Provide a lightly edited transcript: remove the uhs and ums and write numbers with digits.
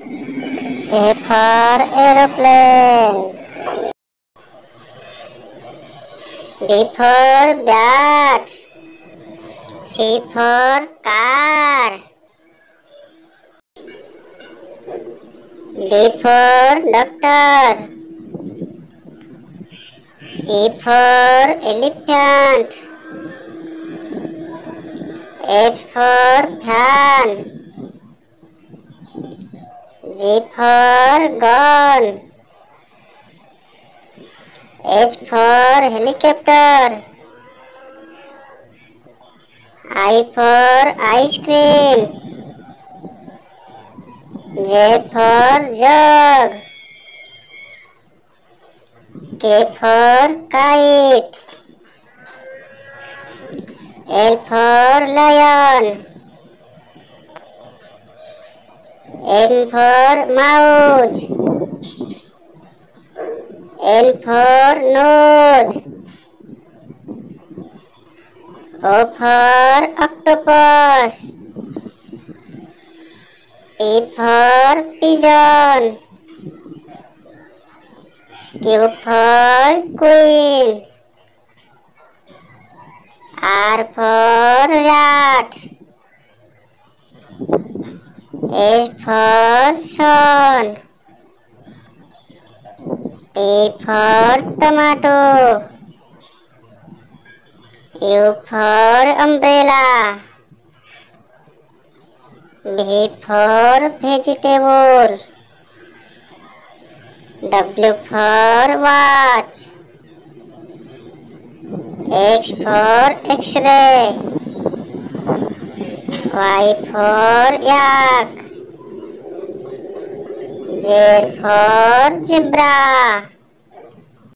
A for aeroplane. B for bat. C for car. D for doctor. E for elephant. F for fan. G for gun. H for helicopter. I for ice cream. J for jug. K for kite. L for lion. M for mouse. N for nose. O for octopus. P for pigeon. Q for queen. R for rat. S for sun. T for tomato. U for umbrella. V for vegetable. W for watch. X for X-ray. Y for yak. Z for zebra.